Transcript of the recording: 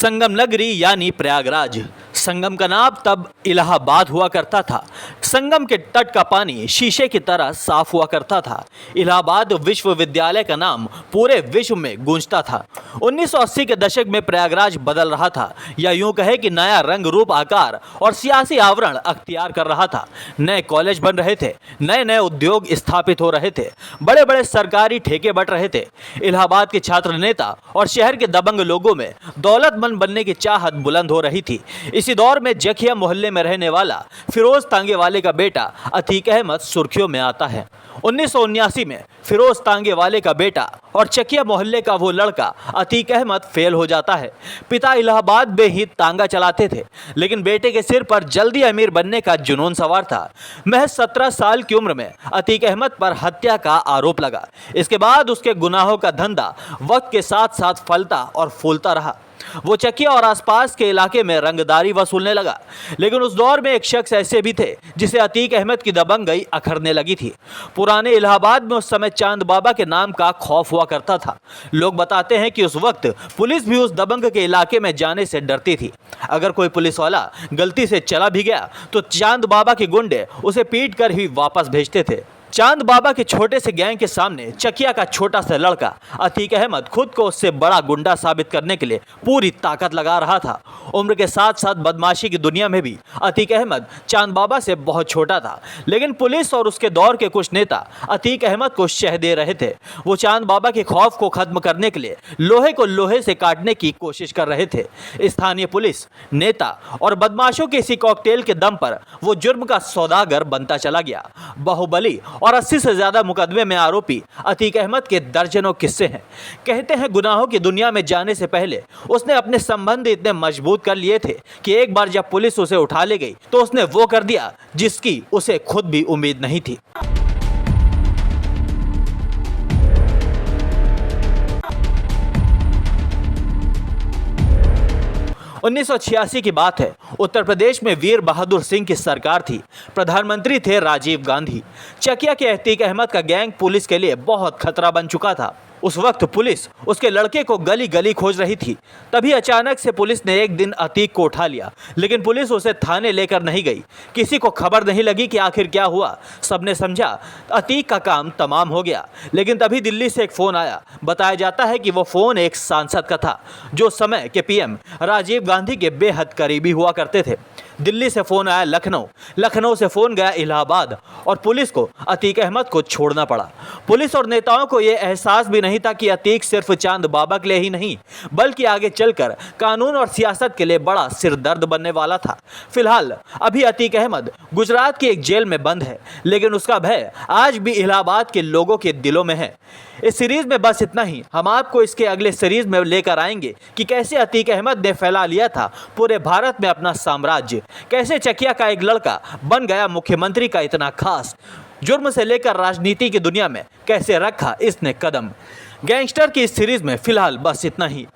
संगम नगरी यानी प्रयागराज। संगम का नाम तब इलाहाबाद हुआ करता था। संगम के तट का पानी शीशे की तरह साफ हुआ करता था। इलाहाबाद विश्वविद्यालय का नाम पूरे विश्व में गूंजता था। 1980 के दशक में प्रयागराज बदल रहा था, या यूं कहे कि नया रंग रूप आकार और सियासी आवरण अख्तियार कर रहा था। नए कॉलेज बन रहे थे, नए नए उद्योग स्थापित हो रहे थे, बड़े बड़े सरकारी ठेके बंट रहे थे। इलाहाबाद के छात्र नेता और शहर के दबंग लोगों में दौलतमंद बनने की चाहत बुलंद हो रही थी। इसी दौर में जखिया मोहल्ले में रहने वाला फिरोज तांगे वाले का बेटा अतीक अहमद सुर्खियों में आता है। 1979 में फिरोज तांगे वाले का बेटा और चकिया मोहल्ले का वो लड़का अतीक अहमद फेल हो जाता है। पिता इलाहाबाद में ही तांगा चलाते थे, लेकिन बेटे के सिर पर जल्दी अमीर बनने का जुनून सवार था। महज 17 साल की उम्र में अतीक अहमद पर हत्या का आरोप लगा। इसके बाद उसके गुनाहों का धंधा वक्त के साथ साथ फलता और फूलता रहा। वो चकिया और आसपास के इलाके में रंगदारी वसूलने लगा। लेकिन उस दौर में एक शख्स ऐसे भी थे जिसे अतीक अहमद की दबंगई अखरने लगी थी। पुराने इलाहाबाद में उस समय चांद बाबा के नाम का खौफ हुआ करता था। लोग बताते हैं कि उस वक्त पुलिस भी उस दबंग के इलाके में जाने से डरती थी। अगर कोई पुलिस वाला गलती से चला भी गया तो चांद बाबा के गुंडे उसे पीट कर ही वापस भेजते थे। चांद बाबा के छोटे से गैंग के सामने चकिया का छोटा सा लड़का अतीक अहमद खुद को उससे बड़ा गुंडा साबित करने के लिए पूरी ताकत लगा रहा था। उम्र के साथ साथ बदमाशी की दुनिया में भी अतीक अहमद चांद बाबा से बहुत छोटा था, लेकिन पुलिस और उसके दौर के कुछ नेता अतीक अहमद को शह दे रहे थे। वो चांद बाबा के खौफ को खत्म करने के लिए लोहे को लोहे से काटने की कोशिश कर रहे थे। स्थानीय पुलिस, नेता और बदमाशों के इसी कॉकटेल के दम पर वो जुर्म का सौदागर बनता चला गया। बाहुबली और 80 से ज्यादा मुकदमे में आरोपी अतीक अहमद के दर्जनों किस्से हैं। कहते हैं गुनाहों की दुनिया में जाने से पहले उसने अपने संबंध इतने मजबूत कर लिए थे कि एक बार जब पुलिस उसे उठा ले गई तो उसने वो कर दिया जिसकी उसे खुद भी उम्मीद नहीं थी। 1986 की बात है। उत्तर प्रदेश में वीर बहादुर सिंह की सरकार थी। प्रधानमंत्री थे राजीव गांधी। चकिया के अतीक अहमद का गैंग पुलिस के लिए बहुत खतरा बन चुका था। उस वक्त पुलिस उसके लड़के को गली गली खोज रही थी। तभी अचानक से पुलिस ने एक दिन अतीक को उठा लिया, लेकिन पुलिस उसे थाने लेकर नहीं गई। किसी को खबर नहीं लगी कि आखिर क्या हुआ। सबने समझा अतीक का काम तमाम हो गया। लेकिन तभी दिल्ली से एक फोन आया। बताया जाता है कि वो फोन एक सांसद का था, जो समय के पीएम राजीव गांधी के बेहद करीबी हुआ करते थे। दिल्ली से फोन आया लखनऊ, लखनऊ से फोन गया इलाहाबाद, और पुलिस को अतीक अहमद को छोड़ना पड़ा। पुलिस और नेताओं को यह एहसास भी नहीं था कि अतीक सिर्फ चांद बाबा के लिए ही नहीं, बल्कि आगे चलकर कानून और सियासत के लिए बड़ा सिरदर्द बनने वाला था। फिलहाल अभी अतीक अहमद गुजरात की एक जेल में बंद है, लेकिन उसका भय आज भी इलाहाबाद के लोगों के दिलों में है। इस सीरीज में बस इतना ही। हम आपको इसके अगले सीरीज में लेकर आएंगे कि कैसे अतीक अहमद ने फैला लिया था पूरे भारत में अपना साम्राज्य, कैसे चकिया का एक लड़का बन गया मुख्यमंत्री का इतना खास, जुर्म से लेकर राजनीति की दुनिया में कैसे रखा इसने कदम। गैंगस्टर की इस सीरीज में फिलहाल बस इतना ही।